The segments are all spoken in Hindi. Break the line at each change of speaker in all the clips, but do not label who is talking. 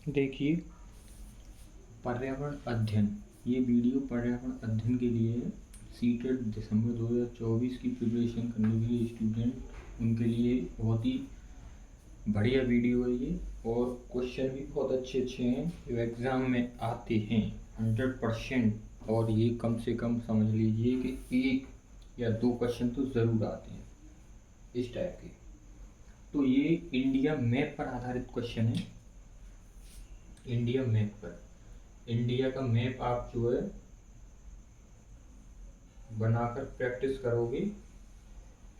देखिए, पर्यावरण अध्ययन, ये वीडियो पर्यावरण अध्ययन के लिए है। सीटेट दिसंबर 2024 की प्रिपरेशन करने के लिए स्टूडेंट उनके लिए बहुत ही बढ़िया वीडियो है ये, और क्वेश्चन भी बहुत अच्छे अच्छे हैं जो एग्ज़ाम में आते हैं 100%। और ये कम से कम समझ लीजिए कि 1 या 2 क्वेश्चन तो ज़रूर आते हैं इस टाइप के। तो ये इंडिया मैप पर आधारित क्वेश्चन है। इंडिया मैप पर, इंडिया का मैप आप जो है बनाकर प्रैक्टिस करोगे,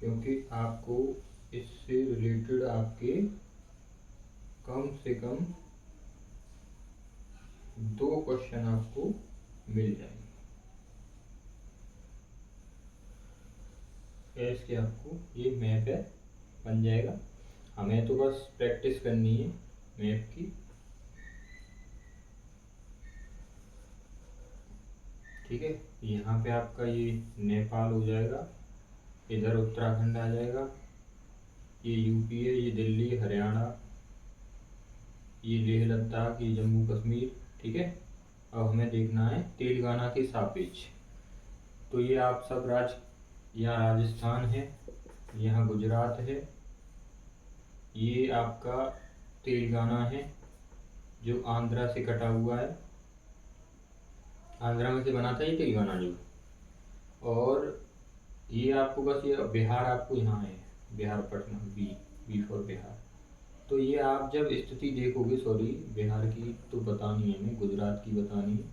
क्योंकि आपको इससे रिलेटेड आपके कम से कम 2 क्वेश्चन आपको मिल जाएंगे। ऐसे आपको ये मैप है बन जाएगा। हमें तो बस प्रैक्टिस करनी है मैप की, ठीक है। यहाँ पे आपका ये नेपाल हो जाएगा, इधर उत्तराखंड आ जाएगा, ये यूपी है, ये दिल्ली, हरियाणा, ये लेह लद्दाख, ये जम्मू कश्मीर, ठीक है। अब हमें देखना है तेलंगाना के सापेक्ष। तो ये आप सब राज्य, यहाँ राजस्थान है, यहाँ गुजरात है, ये आपका तेलंगाना है जो आंध्रा से कटा हुआ है, आंध्रा में से बना था ये तेलंगाना जो। और ये आपको बस ये बिहार आपको यहाँ है, बिहार पटना, बी फॉर बिहार। तो ये आप जब स्थिति देखोगे, सॉरी बिहार की तो बतानी है, हमें गुजरात की बतानी है,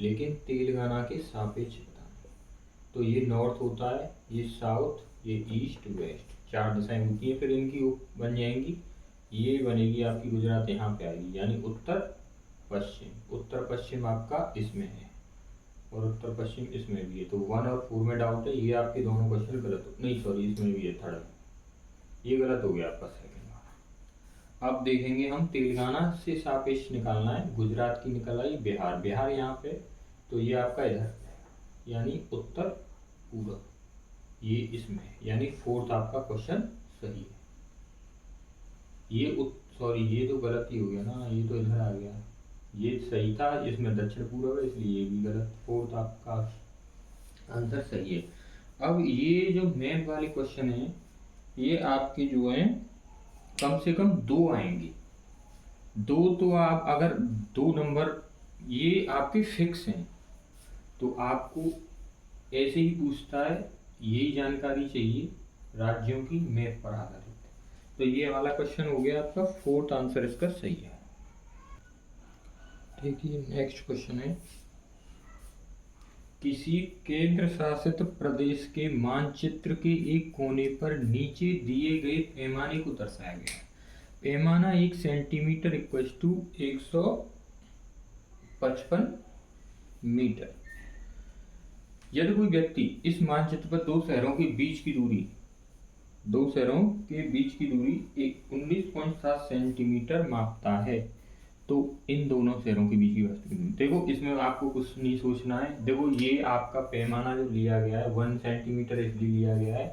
लेकिन तेलंगाना के सापेक्ष बताना है। तो ये नॉर्थ होता है, ये साउथ, ये ईस्ट, वेस्ट, 4 दिशाएं होती हैं। फिर इनकी बन जाएंगी, ये बनेगी आपकी गुजरात यहाँ पे आएगी, यानी उत्तर पश्चिम। उत्तर पश्चिम आपका इसमें है और उत्तर पश्चिम इसमें भी है। तो 1 और 4 में डाउट है, ये आपके दोनों क्वेश्चन गलत हो, नहीं सॉरी इसमें भी है, थर्ड ये गलत हो गया आपका सेकंड वाला। अब देखेंगे हम तेलंगाना से सापेक्ष निकालना है, गुजरात की निकल आई, बिहार, बिहार यहाँ पे, तो ये आपका इधर यानी उत्तर पूरब, ये इसमें, यानी 4th आपका क्वेश्चन सही है। ये सॉरी ये तो गलत ही हो गया ना, ये तो इधर आ गया, ये सही था, इसमें दक्षिण पूर्व है इसलिए ये भी गलत। 4th आपका आंसर सही है। अब ये जो मैप वाले क्वेश्चन है, ये आपके जो है कम से कम 2 आएंगे। 2 तो आप अगर 2 नंबर ये आपके फिक्स हैं, तो आपको ऐसे ही पूछता है, यही जानकारी चाहिए राज्यों की मैप पर आधारित। तो ये वाला क्वेश्चन हो गया आपका, 4th आंसर इसका सही है। देखिए नेक्स्ट क्वेश्चन है, किसी केंद्र शासित प्रदेश के मानचित्र के एक कोने पर नीचे दिए गए पैमाने को दर्शाया गया है। पैमाना 1 सेंटीमीटर इक्वल टू 155 मीटर। यदि कोई व्यक्ति इस मानचित्र पर 2 शहरों के बीच की दूरी 19.7 सेंटीमीटर मापता है, तो इन दोनों शहरों के बीच की वास्तविक दूरी। देखो इसमें आपको कुछ नहीं सोचना है। देखो ये आपका पैमाना जो लिया गया है 1 सेंटीमीटर इसलिए लिया गया है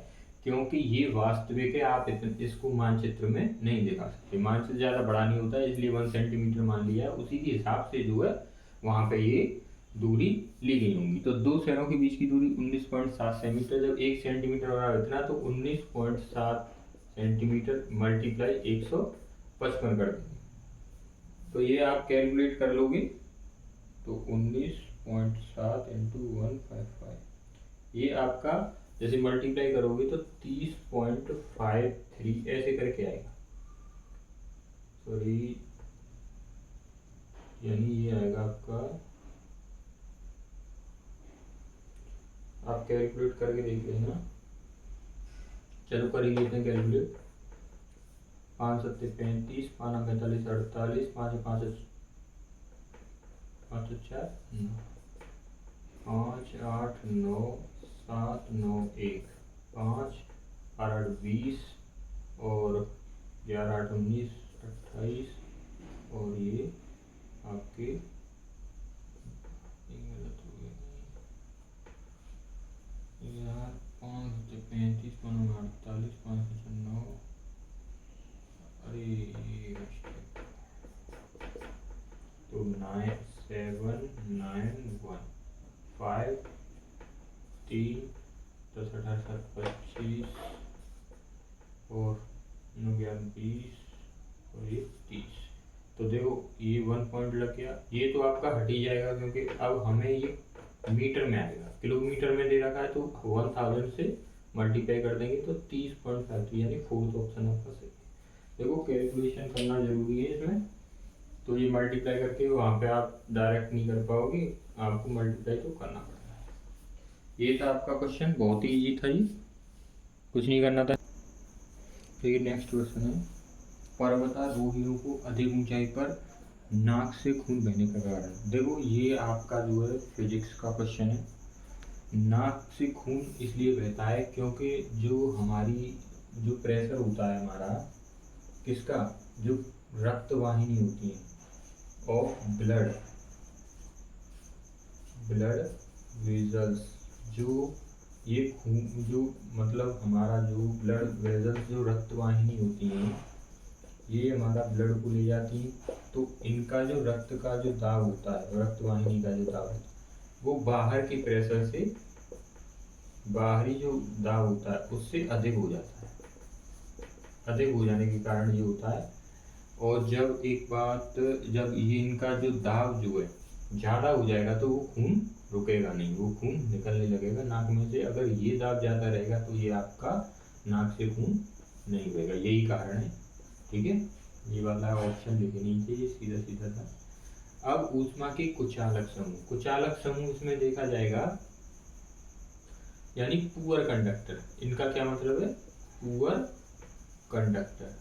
क्योंकि ये वास्तविक है, आप इसको मानचित्र में नहीं दिखा सकते, मानचित्र ज़्यादा बड़ा नहीं होता है इसलिए 1 सेंटीमीटर मान लिया है। उसी के हिसाब से जो है वहाँ पे ये दूरी ली गई होंगी। तो 2 शहरों के बीच की दूरी 19.7 सेंटीमीटर, जब 1 सेंटीमीटर हो रहा है इतना, तो 19.7 सेंटीमीटर मल्टीप्लाई 155 कर देंगे, तो ये आप कैलकुलेट कर लोगे, तो 19.7 इंटू 155, ये आपका जैसे मल्टीप्लाई करोगे तो 30.53 ऐसे करके आएगा, सॉरी यानी ये आएगा आपका, आप कैलकुलेट करके देख लेना। चलो कर ही लेते हैं कैलकुलेट। 5 7 35, 5 9 45 48, 5 5 5 4 5 8 9 7 9 1 5 8 20 और 11 8 19 28 और ये आपके गलत हो गया यार, 5 35 5 48 5 9, अरे तो 9791 5 3 10 18 7 25 और 9 11 20 और ये 30। तो देखो ये 1 पॉइंट लग गया। ये तो आपका हट ही जाएगा क्योंकि अब हमें ये मीटर में आएगा, किलोमीटर में दे रखा है तो 1000 से मल्टीप्लाई कर देंगे तो 30.53 यानी फोर्थ ऑप्शन आपका सही है। देखो कैलकुलेशन करना जरूरी है इसमें, तो ये मल्टीप्लाई करके वहाँ पे आप डायरेक्ट नहीं कर पाओगे, आपको मल्टीप्लाई तो करना पड़ेगा। ये था आपका क्वेश्चन, बहुत ही ईजी था, ये कुछ नहीं करना था। फिर नेक्स्ट क्वेश्चन है, पर्वतारोहियों को अधिक ऊंचाई पर नाक से खून बहने का कारण। देखो ये आपका जो है फिजिक्स का क्वेश्चन है। नाक से खून इसलिए बहता है क्योंकि जो हमारी जो प्रेशर होता है हमारा किसका, जो रक्त वाहिनी होती है ऑफ ब्लड वेजल्स, जो ये खून जो मतलब हमारा जो ब्लड वेजल्स जो रक्त वाहिनी होती हैं ये हमारा ब्लड को ले जाती है, तो इनका जो रक्त का जो दाब होता है, रक्त वाहिनी का जो दाब है वो बाहर के प्रेशर से, बाहरी जो दाब होता है उससे अधिक हो जाता है। अधिक हो जाने के कारण ये होता है। और जब एक बात, जब ये इनका जो दाब जो है ज़्यादा हो जाएगा तो वो खून रुकेगा नहीं, वो खून निकलने लगेगा नाक में से। अगर ये दाब ज़्यादा रहेगा तो ये आपका नाक से खून नहीं बहेगा, यही कारण है। ठीक है, ये वाला ऑप्शन लिखे नहीं थे, ये सीधा सीधा था। अब ऊष्मा के कुचालक समूह, कुचालक समूह इसमें देखा जाएगा यानी पुअर कंडक्टर। इनका क्या मतलब है, पुअर कंडक्टर।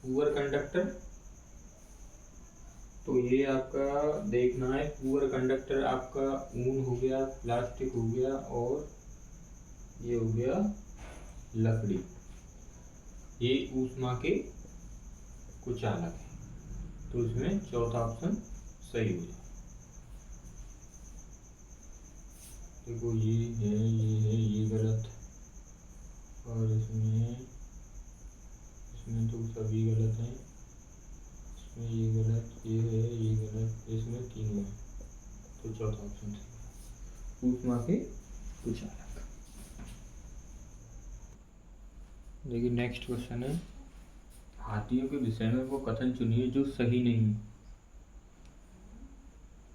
पुअर कंडक्टर तो ये आपका देखना है, पुअर कंडक्टर आपका ऊन हो गया, प्लास्टिक हो गया और ये हो गया लकड़ी, ये ऊष्मा के कुचालक है। तो इसमें चौथा ऑप्शन सही हो जाए। देखो ये है, ये गलत, और इसमें तो सभी गलत हैं। इसमें ये गलत, ये है, ये गलत, इसमें तीनों है, तो चौथा ऑप्शन सही है, ऊष्मा के कुचालक। देखिए नेक्स्ट क्वेश्चन है, हाथियों के विषय में वो कथन चुनिए जो सही नहीं,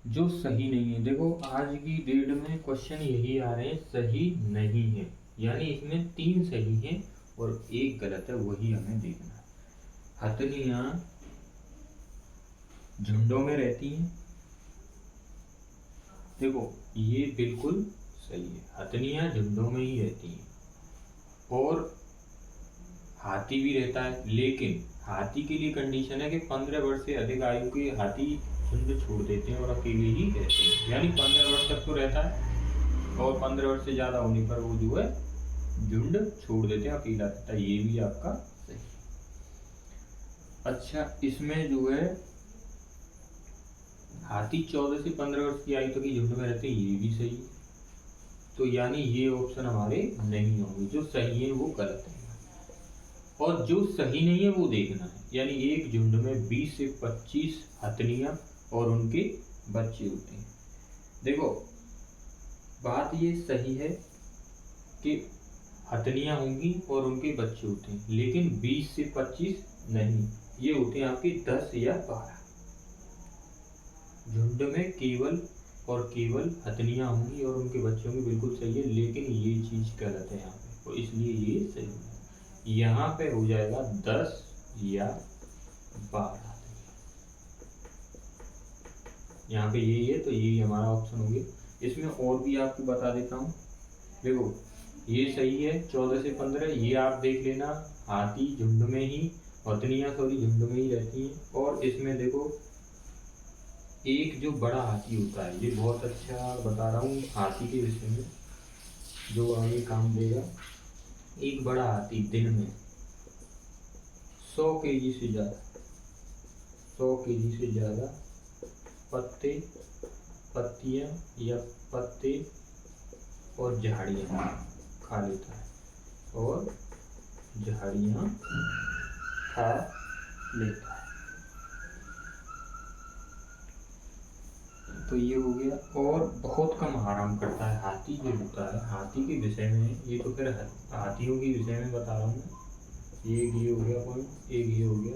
जो सही नहीं है। देखो आज की डेट में क्वेश्चन यही आ रहे हैं सही नहीं है, यानी इसमें 3 सही है और 1 गलत है, वही हमें देखना है। हथनियां झुंडों में रहती हैं, देखो ये बिल्कुल सही है, हथनियां झुंडों में ही रहती हैं। और हाथी भी रहता है, लेकिन हाथी के लिए कंडीशन है कि 15 वर्ष से अधिक आयु के हाथी झुंड छोड़ देते हैं और अकेले ही रहते हैं, यानी 15 वर्ष तक तो रहता है और 15 वर्ष से ज़्यादा होने पर वो जो है झुंड छोड़ देते हैं, अकेला रहता है, ये भी आपका सही है। अच्छा इसमें जो है हाथी 14 से 15 वर्ष की आयु तक ही झुंड में रहते हैं, ये भी सही है। तो यानी ये ऑप्शन हमारे नहीं होंगे, जो सही है वो गलत है। और जो सही नहीं है वो देखना है, यानी एक झुंड में 20 से 25 हथनियां और उनके बच्चे होते हैं। देखो बात ये सही है कि हथनियां होंगी और उनके बच्चे होते हैं, लेकिन 20 से 25 नहीं, ये होते हैं आपके 10 या 12। झुंड में केवल और केवल हथनियां होंगी और उनके बच्चे होंगे, बिल्कुल सही है, लेकिन ये चीज गलत है यहाँ पे, तो इसलिए ये सही है। यहाँ पे हो जाएगा 10 या 12, यहाँ पे यही है, तो यही हमारा ऑप्शन हो गया। इसमें और भी आपको बता देता हूँ, देखो ये सही है 14 से 15, ये आप देख लेना, हाथी झुंड में ही, हथनियां सॉरी झुंड में ही रहती हैं। और इसमें देखो एक जो बड़ा हाथी होता है, ये बहुत अच्छा बता रहा हूँ हाथी के विषय में जो आगे काम देगा। एक बड़ा हाथी दिन में 100 kg से ज़्यादा, 100 kg से ज़्यादा पत्ते, पत्तियाँ या पत्ते और झाड़ियाँ खा लेता है, और झाड़ियाँ खा लेता है। तो ये हो गया। और बहुत कम आराम करता है हाथी जो होता है, हाथी के विषय में, ये तो फिर हाथियों के विषय में बता रहा हूँ मैं। ये हो गया पॉइंट, एक ये हो गया।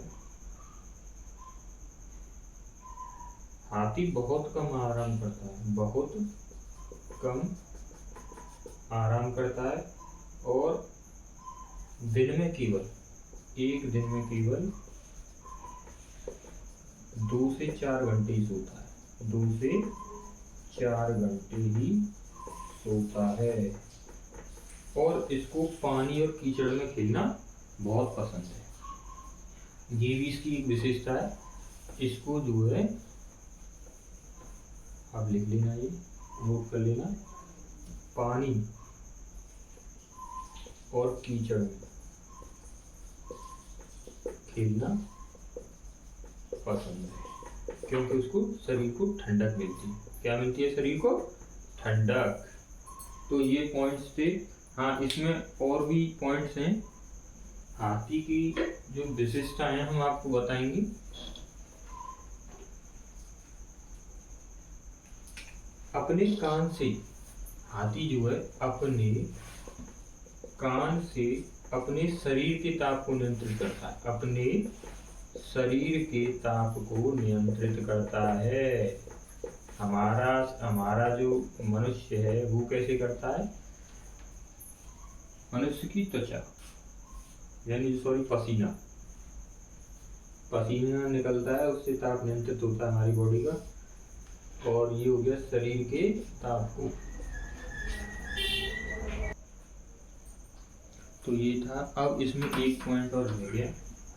हाथी बहुत कम आराम करता है, बहुत कम आराम करता है, और दिन में केवल, एक दिन में केवल 2 से 4 घंटे ही सोता है, 2 से 4 घंटे ही सोता है। और इसको पानी और कीचड़ में खेलना बहुत पसंद है, ये भी इसकी एक विशेषता है। इसको जो है आप लिख लेना, ये नोट कर लेना, पानी और कीचड़ में खेलना पसंद है, क्योंकि उसको शरीर को ठंडक मिलती है। क्या मिलती है शरीर को? ठंडक। तो ये पॉइंट्स थे। हाँ, इसमें और भी पॉइंट्स हैं। हाथी की जो विशेषताएं हैं हम आपको बताएंगे। अपने कान से हाथी जो है अपने कान से अपने शरीर के ताप को नियंत्रित करता है, अपने शरीर के ताप को नियंत्रित करता है। हमारा जो मनुष्य है वो कैसे करता है? मनुष्य की त्वचा यानी पसीना निकलता है, उससे ताप नियंत्रित होता है हमारी बॉडी का। और ये हो गया शरीर के ताप को। तो ये था। अब इसमें एक पॉइंट और रह गया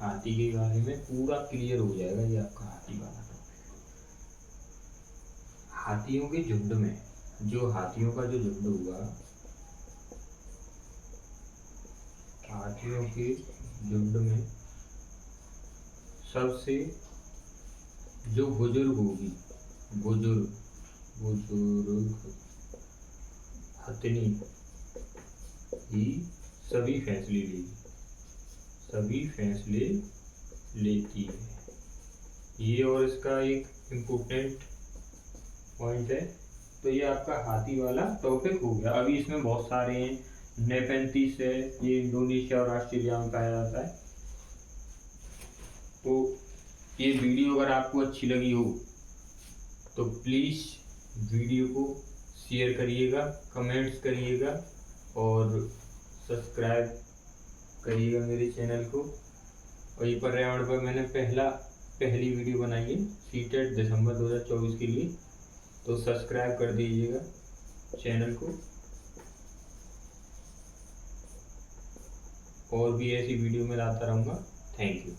हाथी के बारे में, पूरा क्लियर हो जाएगा ये आपका हाथी वाला टॉपिक। हाथियों के झुंड में, जो हाथियों का जो झुंड हुआ, हाथियों के झुंड में सबसे जो बुजुर्ग होगी, बुजुर्ग हथनी ही सभी फैसले लेगी, सभी फैसले लेती है। ये और इसका एक इम्पोर्टेंट पॉइंट है। तो ये आपका हाथी वाला टॉपिक हो गया। अभी इसमें बहुत सारे हैं। नेपेंथिस है, ये इंडोनेशिया और ऑस्ट्रेलिया में पाया जाता है। तो ये वीडियो अगर आपको अच्छी लगी हो तो प्लीज़ वीडियो को शेयर करिएगा, कमेंट्स करिएगा और सब्सक्राइब करिएगा मेरे चैनल को। और ये पर्यावरण पर मैंने पहली वीडियो बनाई है सीटेट दिसंबर 2024 के लिए, तो सब्सक्राइब कर दीजिएगा चैनल को। और भी ऐसी वीडियो में लाता रहूँगा। Thank you.